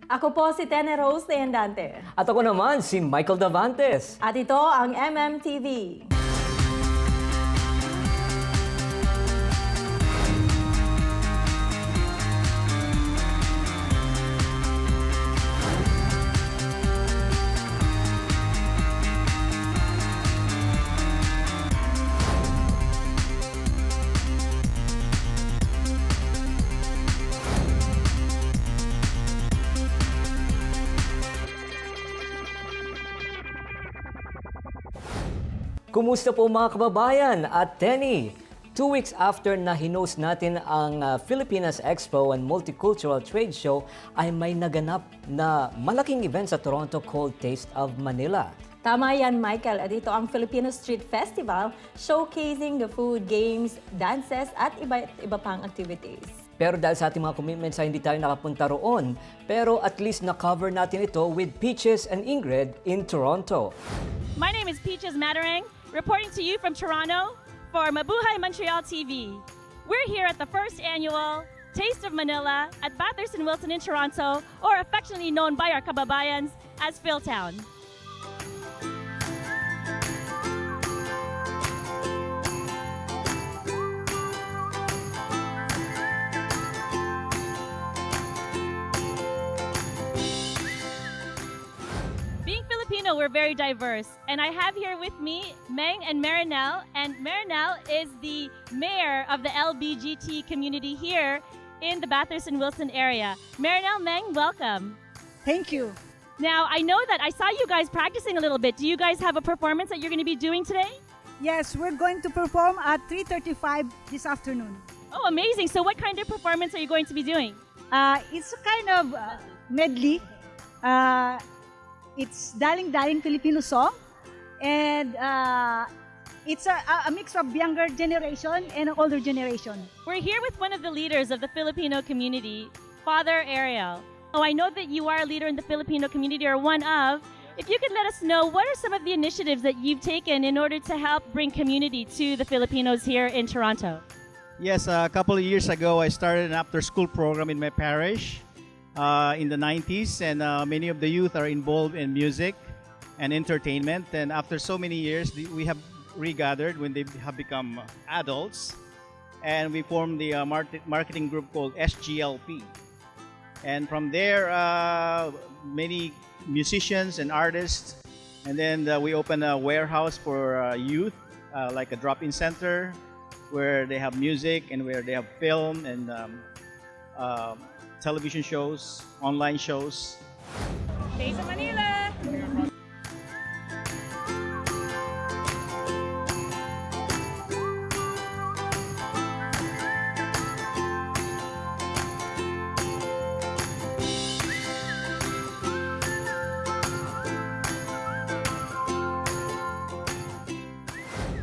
Ako po si Tene Rose Leandante. At ako naman, si Michael Davantes. At ito ang MMTV. Kumusta po mga kababayan at Tenny? 2 weeks after na hinost natin ang Filipinas Expo and Multicultural Trade Show ay may naganap na malaking event sa Toronto called Taste of Manila. Tama yan, Michael. At ito ang Filipino Street Festival showcasing the food, games, dances at iba pang activities. Pero dahil sa ating mga commitments ay hindi tayo nakapunta roon. Pero at least na-cover natin ito with Peaches and Ingrid in Toronto. My name is Peaches Matarang, reporting to you from Toronto for Mabuhay Montreal TV. We're here at the first annual Taste of Manila at Bathurst and Wilson in Toronto, or affectionately known by our kababayans as Philtown. We're very diverse, and I have here with me Meng and Marinelle, and Marinelle is the mayor of the LBGT community here in the Bathurst and Wilson area. Marinelle, Meng, welcome. Thank you. Now, I know that I saw you guys practicing a little bit. Do you guys have a performance that you're going to be doing today? Yes, we're going to perform at 3:35 this afternoon. Oh, amazing. So what kind of performance are you going to be doing? It's a kind of medley. It's Daling Daling Filipino song, and it's a mix of younger generation and older generation. We're here with one of the leaders of the Filipino community, Father Ariel. Oh, I know that you are a leader in the Filipino community, or one of. If you could let us know, what are some of the initiatives that you've taken in order to help bring community to the Filipinos here in Toronto? Yes, a couple of years ago, I started an after-school program in my parish. In the 90s, and many of the youth are involved in music and entertainment. And after so many years, we have regathered when they have become adults, and we formed the marketing group called SGLP. And from there, many musicians and artists, and then we opened a warehouse for youth, like a drop-in center, where they have music and where they have film and television shows, online shows. Taste of Manila!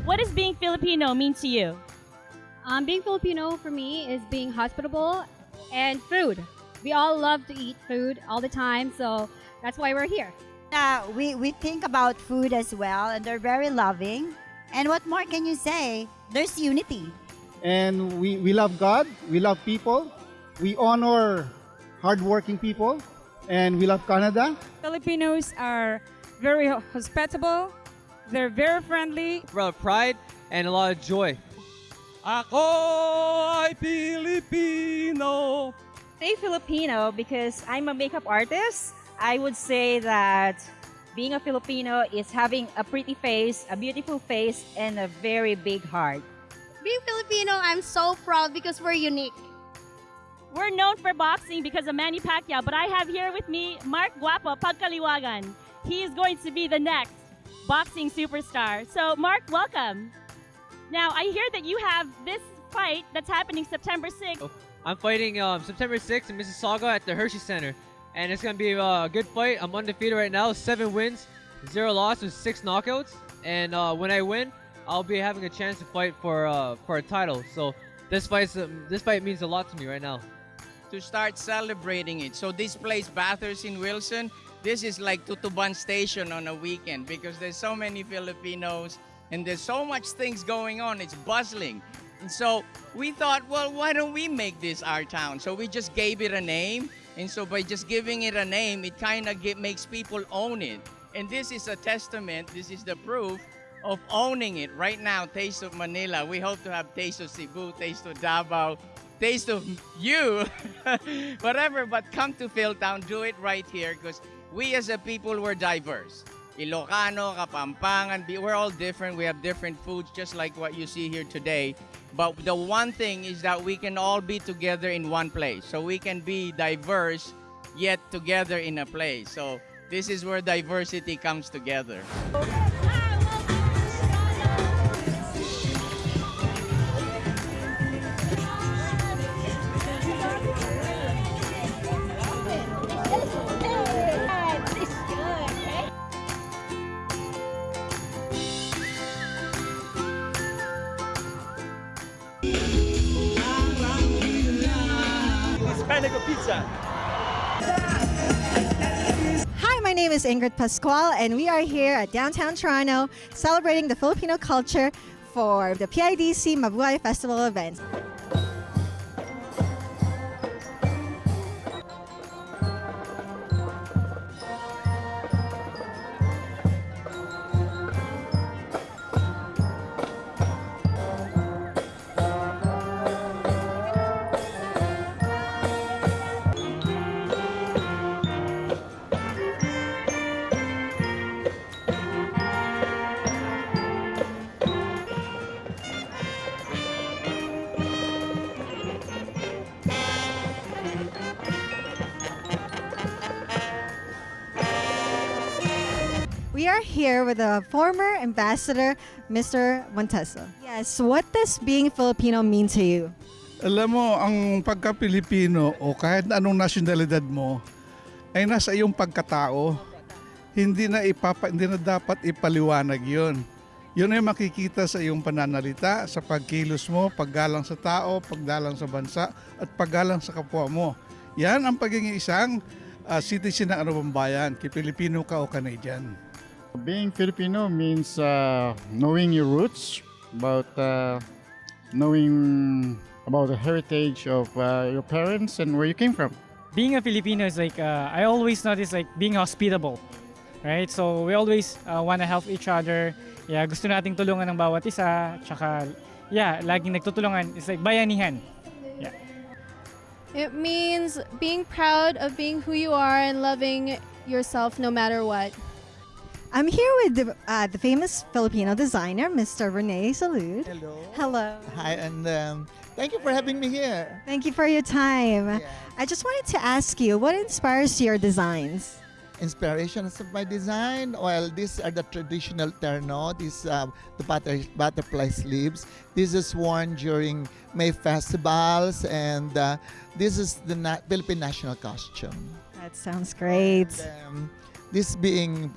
What does being Filipino mean to you? Being Filipino for me is being hospitable and food. We all love to eat food all the time, so that's why we're here. We think about food as well, and they're very loving. And what more can you say? There's unity. And we love God, we love people, we honor hardworking people, and we love Canada. Filipinos are very hospitable, they're very friendly. Full of pride and a lot of joy. Ako ay Pilipino. Say Filipino because I'm a makeup artist. I would say that being a Filipino is having a pretty face, a beautiful face, and a very big heart. Being Filipino, I'm so proud because we're unique. We're known for boxing because of Manny Pacquiao, but I have here with me Mark Guapo Pagkaliwagan. He is going to be the next boxing superstar. So, Mark, welcome. Now, I hear that you have this fight that's happening September 6th. I'm fighting September 6th in Mississauga at the Hershey Center. And it's going to be a good fight. I'm undefeated right now. 7 wins, 0 losses, 6 knockouts. And when I win, I'll be having a chance to fight for a title. So this fight means a lot to me right now. To start celebrating it. So this place, Bathurst in Wilson, this is like Tutuban Station on a weekend because there's so many Filipinos and there's so much things going on. It's bustling. And so we thought, well, why don't we make this our town? So we just gave it a name. And so by just giving it a name, it kind of makes people own it. And this is a testament, this is the proof of owning it. Right now, Taste of Manila, we hope to have Taste of Cebu, Taste of Davao, Taste of you, whatever, but come to Philtown, do it right here, because we as a people, we're diverse. Ilocano, Kapampangan, we're all different. We have different foods, just like what you see here today. But the one thing is that we can all be together in one place. So we can be diverse, yet together in a place. So this is where diversity comes together. Hi, my name is Ingrid Pascual, and we are here at downtown Toronto celebrating the Filipino culture for the PIDC Mabuhay Festival event. We are here with the former ambassador, Mr. Montesa. Yes, what does being Filipino mean to you? Alam mo, ang pagka-Pilipino o kahit anong nasyonalidad mo ay nasa iyong pagkatao. Hindi na dapat ipaliwanag 'yon. 'Yun ay makikita sa iyong pananalita, sa pagkilos mo, paggalang sa tao, paggalang sa bansa at paggalang sa kapwa mo. Yan ang pagiging isang citizen ng anumang bayan, Pilipino ka o Canadian. Being Filipino means knowing your roots, knowing about the heritage of your parents and where you came from. Being a Filipino is like, I always notice like being hospitable, right? So we always want to help each other. Yeah, gusto nating tulungan ng bawat isa. Tsaka, yeah, laging nagtutulungan. It's like bayanihan. Yeah. It means being proud of being who you are and loving yourself no matter what. I'm here with the famous Filipino designer, Mr. Rene Salud. Hello. Hello. Hi, and thank you for having me here. Thank you for your time. Yeah. I just wanted to ask you, what inspires your designs? Inspirations of my design? Well, these are the traditional terno. These the butterfly sleeves. This is worn during May festivals, and this is the Philippine national costume. That sounds great. And, this being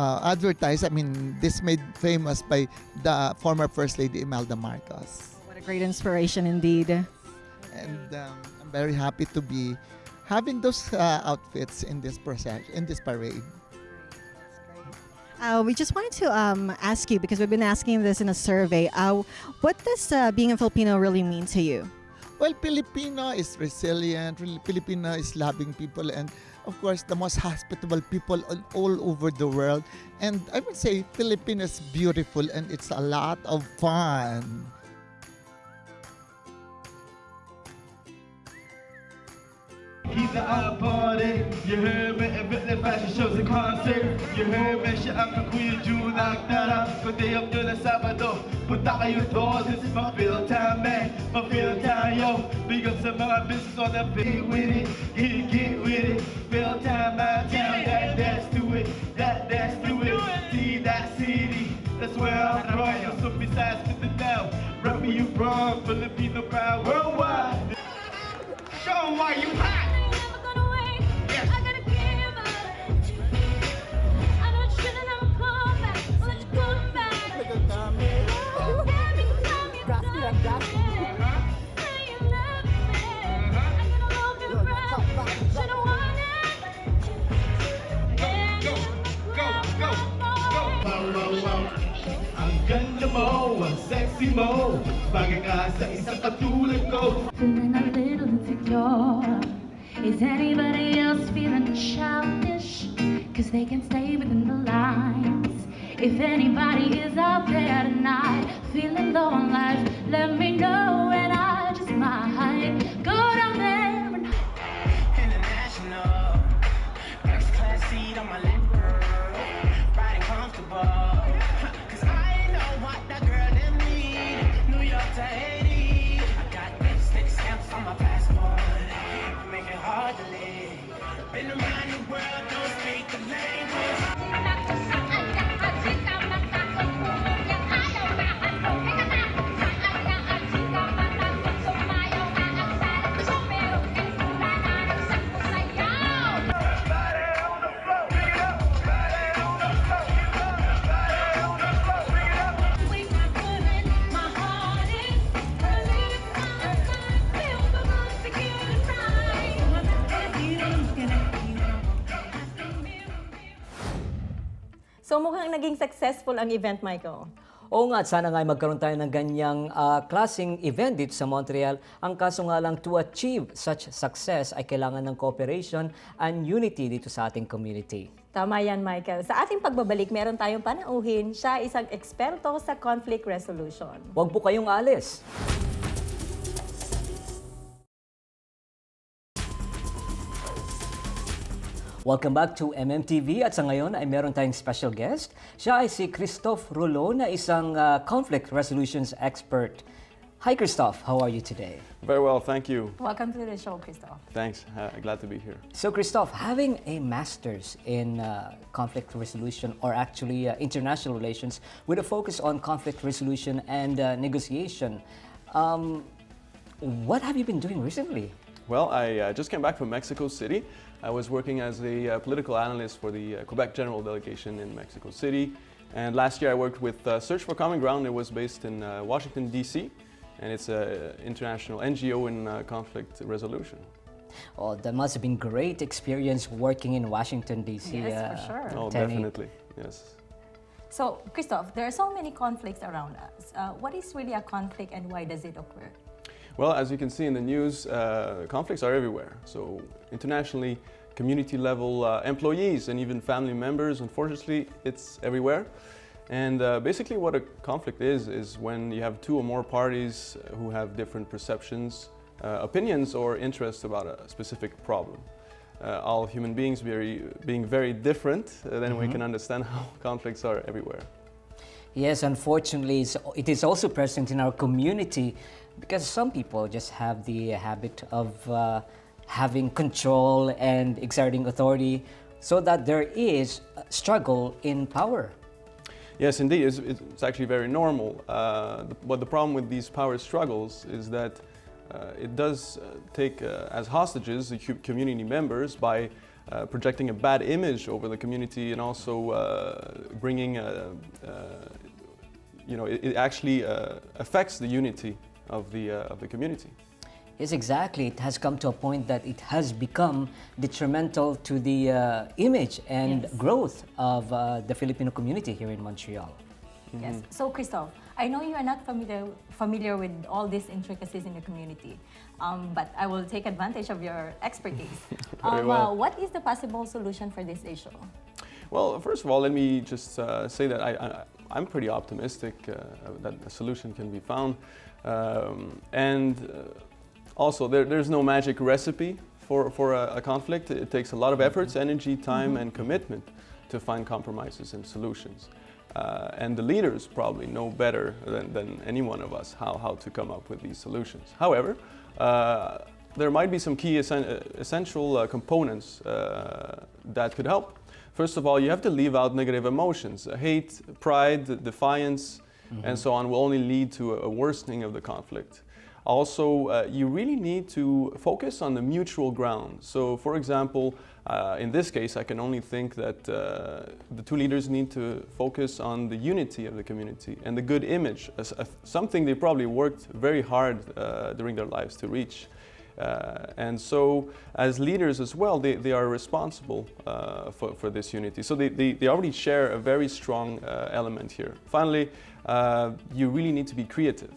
advertised, I mean, this made famous by the former First Lady Imelda Marcos. What a great inspiration indeed. And I'm very happy to be having those outfits in this procession, in this parade. We just wanted to ask you, because we've been asking this in a survey, what does being a Filipino really mean to you? Well, Filipino is resilient. Filipino is loving people, and of course, the most hospitable people all over the world. And I would say Filipino is beautiful, and it's a lot of fun. He's a party. You heard me at the fashion shows and concert. You heard me siya ang Kuya June Nagtara. Kundi up to the Sabado. Punta kayo to. This is my feel time, man. My feel time, yo. Big up sa mga business on the big with it. Get with it. Feel time, my town. That dance to it. That dance to it. See that city. That's where I'm from. So besides with the now. Rep me you from. Filipino proud worldwide. Show 'em why you hot. Ang ganda mo, ang sexy mo, bagay ka sa isang katulad ko. Feeling a little insecure. door. Is anybody else feeling childish? Cause they can stay within the lines. If anybody is out there tonight feeling low on life, let me know and I just might go down there and International, first class seat on my lip, girl. Riding comfortable. Cause I know what that girl them need. New York to Haiti. I got lipstick stamps on my passport. Make it hard to live. Been around the world, don't speak the language. So mukhang naging successful ang event, Michael. Oo nga, at sana nga ay magkaroon tayo ng ganyang klaseng event dito sa Montreal. Ang kaso nga lang, to achieve such success ay kailangan ng cooperation and unity dito sa ating community. Tama yan, Michael. Sa ating pagbabalik, meron tayong panauhin. Siya isang eksperto sa conflict resolution. Huwag po kayong alis. Welcome back to MMTV at sa ngayon ay meron tayong special guest. Siya ay si Christhope Rouleau na isang conflict resolutions expert. Hi Christhope, how are you today? Very well, thank you. Welcome to the show, Christhope. Thanks, glad to be here. So Christhope, having a master's in conflict resolution or actually international relations with a focus on conflict resolution and negotiation, what have you been doing recently? Well, I just came back from Mexico City. I was working as a political analyst for the Quebec General Delegation in Mexico City. And last year I worked with Search for Common Ground. It was based in Washington, D.C. And it's an international NGO in conflict resolution. Oh, that must have been great experience working in Washington, D.C. Yes, for sure. Oh, Tenny. definitely, yes. So, Christophe, there are so many conflicts around us. What is really a conflict and why does it occur? Well, as you can see in the news, conflicts are everywhere. So internationally, community level employees and even family members, unfortunately, it's everywhere. And basically what a conflict is when you have two or more parties who have different perceptions, opinions or interests about a specific problem. All human beings being very different, then we can understand how conflicts are everywhere. Yes, unfortunately, it is also present in our community because some people just have the habit of having control and exerting authority so that there is a struggle in power. Yes, indeed, it's actually very normal. But the problem with these power struggles is that it does take as hostages the community members by projecting a bad image over the community and also bringing, it actually affects the unity of the community. Yes, exactly. It has come to a point that it has become detrimental to the image and growth of the Filipino community here in Montreal. Yes. So, Christophe, I know you are not familiar with all these intricacies in the community, but I will take advantage of your expertise. Very well. What is the possible solution for this issue? Well, first of all, let me just say that I'm pretty optimistic that a solution can be found. Also, there's no magic recipe for a conflict. It takes a lot of efforts, energy, time, and commitment to find compromises and solutions. And the leaders probably know better than any one of us how to come up with these solutions. However, there might be some key essential components that could help. First of all, you have to leave out negative emotions. Hate, pride, defiance, and so on will only lead to a worsening of the conflict. Also, you really need to focus on the mutual ground. So, for example, in this case, I can only think that the two leaders need to focus on the unity of the community and the good image, something they probably worked very hard during their lives to reach. And so, as leaders as well, they are responsible for this unity. So they already share a very strong element here. Finally, you really need to be creative.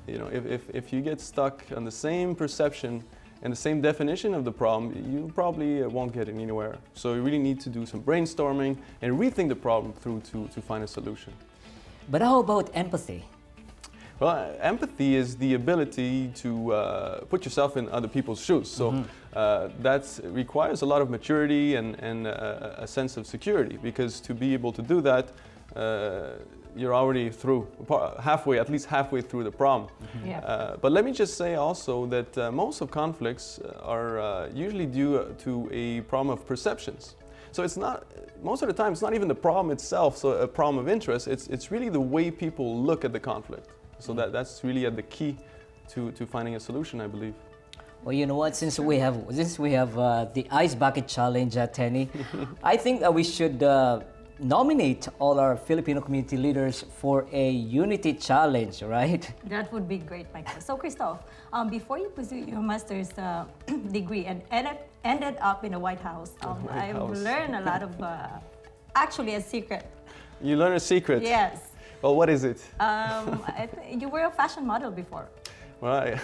You know, if you get stuck on the same perception and the same definition of the problem, you probably won't get it anywhere. So you really need to do some brainstorming and rethink the problem through to find a solution. But how about empathy? Well, empathy is the ability to put yourself in other people's shoes. So that requires a lot of maturity and a sense of security, because to be able to do that, you're already through halfway, at least halfway through the problem. But let me just say also that most of conflicts are usually due to a problem of perceptions. So it's not, most of the time, it's not even the problem itself, so a problem of interest, it's really the way people look at the conflict. So that's really the key to finding a solution, I believe. Well, you know what? Since we have the Ice Bucket Challenge, Tenny, I think that we should nominate all our Filipino community leaders for a unity challenge, right? That would be great, Michael. So, Christophe, before you pursue your master's degree and ended up in the White House, I've learned a lot of, actually a secret. You learned a secret? Yes. Well, what is it? You were a fashion model before. Well,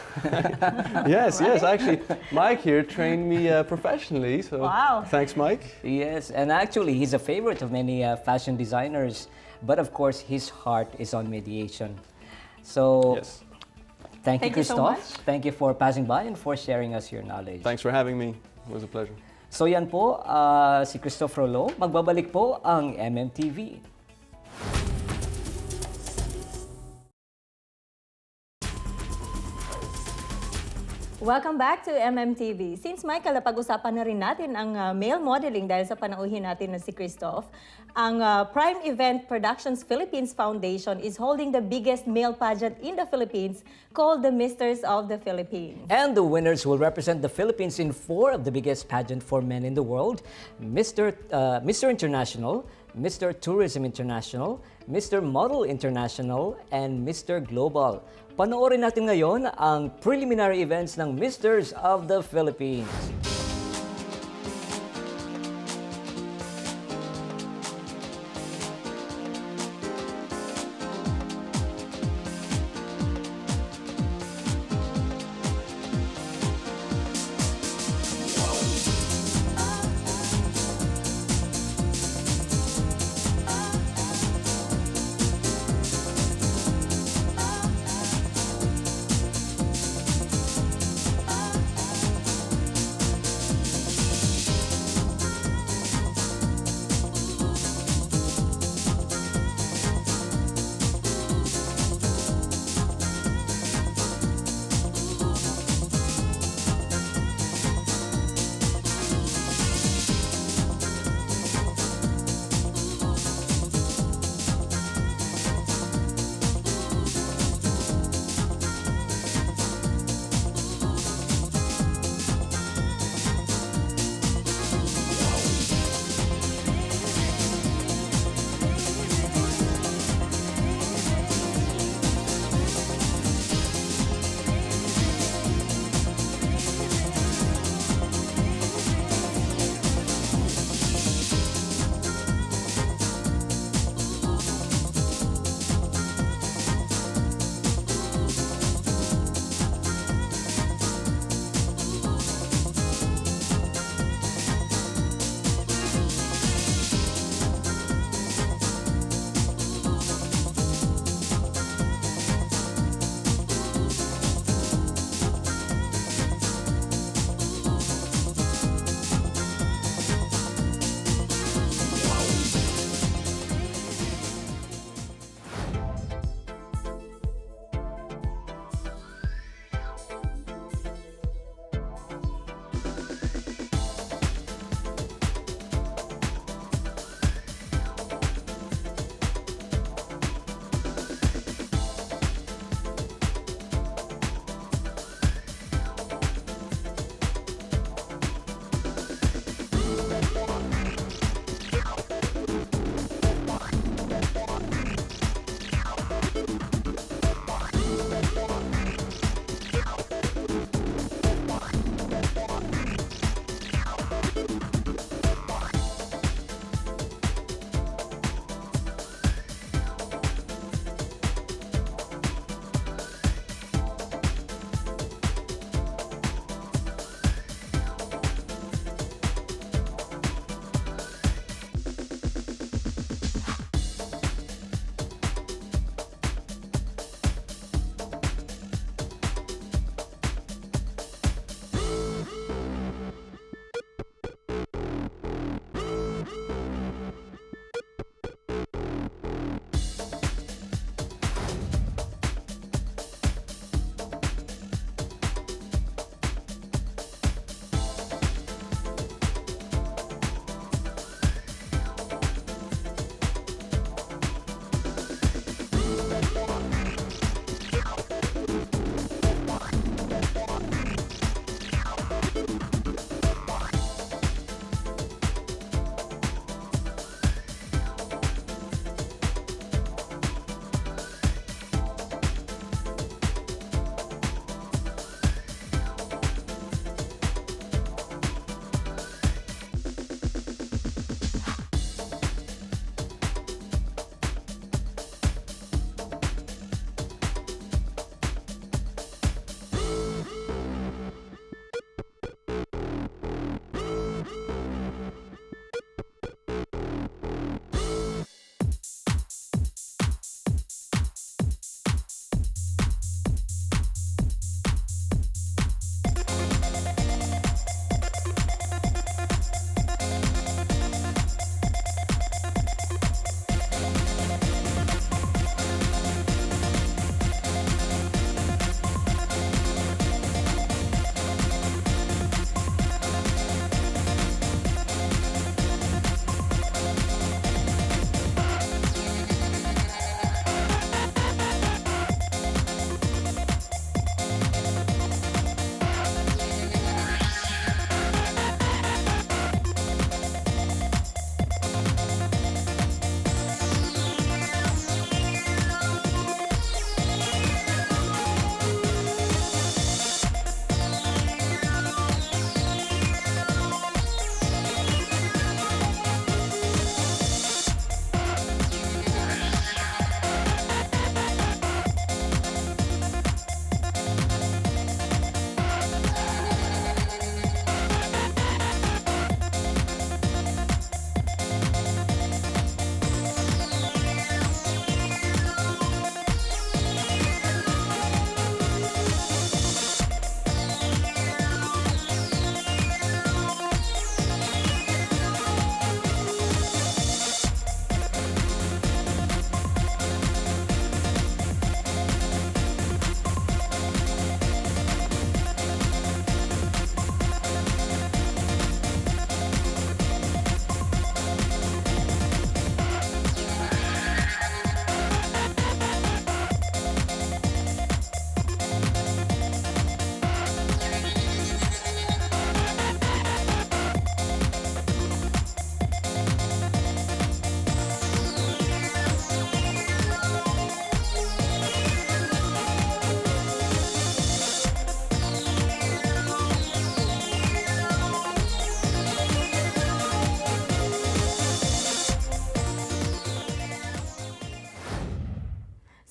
yes, actually, Mike here trained me professionally, so wow. Thanks, Mike. Yes, and actually he's a favorite of many fashion designers, but of course his heart is on mediation. So, yes. Thank you, Christophe. So thank you for passing by and for sharing us your knowledge. Thanks for having me. It was a pleasure. So yan po, si Christophe Rouleau. Magbabalik po ang MMTV. Welcome back to MMTV. Since Michael, napag-usapan na rin natin ang male modeling dahil sa panauhin natin na si Christophe, ang Prime Event Productions Philippines Foundation is holding the biggest male pageant in the Philippines called the Misters of the Philippines. And the winners will represent the Philippines in 4 of the biggest pageant for men in the world: Mr. International, Mr. Tourism International, Mr. Model International, and Mr. Global. Panoorin natin ngayon ang preliminary events ng Misters of the Philippines.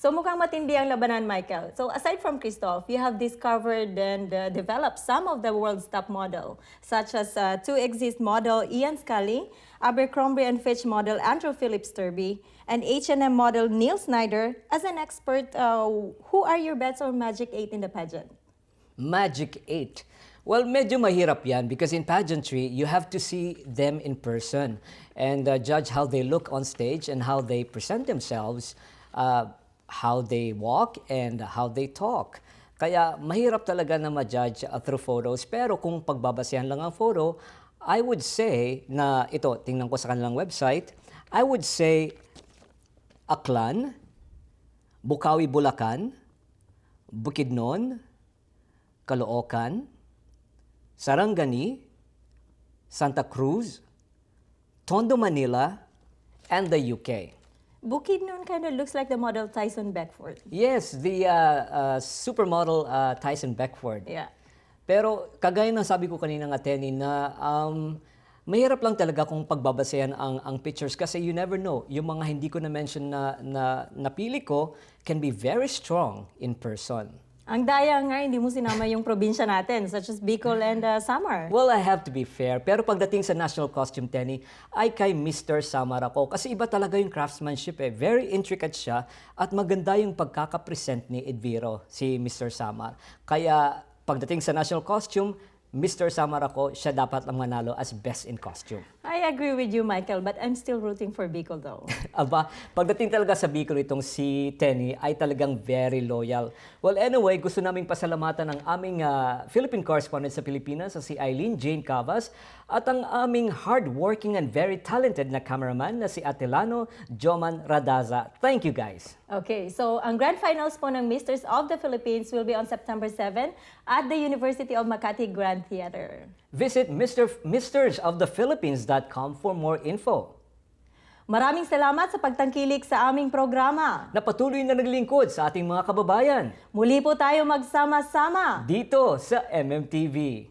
So mukhang matindi ang labanan, Michael. So aside from Christophe, you have discovered and developed some of the world's top model, such as 2Exist model Ian Scully, Abercrombie & Fitch model Andrew Phillips Turby, and H&M model Neil Snyder. As an expert, who are your bets or Magic 8 in the pageant? Magic 8. Well, medyo mahirap yan because in pageantry, you have to see them in person and judge how they look on stage and how they present themselves, how they walk, and how they talk. Kaya mahirap talaga na ma-judge through photos. Pero kung pagbabasehan lang ang photo, I would say na ito, tingnan ko sa kanilang website, I would say Aklan, Bukawi, Bulacan, Bukidnon, Caloocan, Sarangani, Santa Cruz, Tondo, Manila, and the UK. Bukidnon kind of looks like the model Tyson Beckford. Yes, the supermodel Tyson Beckford. Yeah. Pero kagaya ng sabi ko kanina nga, Tenny, na mahirap lang talaga kung pagbabasehan ang pictures kasi you never know. Yung mga hindi ko na-mention na napili ko can be very strong in person. Ang daya nga, hindi mo sinama yung probinsya natin, such as Bicol and Samar. Well, I have to be fair. Pero pagdating sa national costume, Tenny, ay kay Mr. Samar ako. Kasi iba talaga yung craftsmanship eh. Very intricate siya at maganda yung pagkakapresent ni Edviro, si Mr. Samar. Kaya pagdating sa national costume, Mr. Samar ako, siya dapat lang manalo as best in costume. I agree with you, Michael, but I'm still rooting for Bicol though. Aba, pagdating talaga sa Bicol itong si Tenny ay talagang very loyal. Well, anyway, gusto naming pasalamatan ang aming Philippine correspondent sa Pilipinas, si Eileen Jane Cavas, at ang aming hardworking and very talented na cameraman na si Atilano Joman Radaza. Thank you, guys. Okay, so ang grand finals po ng Misters of the Philippines will be on September 7 at the University of Makati Grand Theater. Visit mistersofthephilippines.com for more info. Maraming salamat sa pagtangkilik sa aming programa. Na patuloy na naglingkod sa ating mga kababayan. Muli po tayo magsama-sama dito sa MMTV.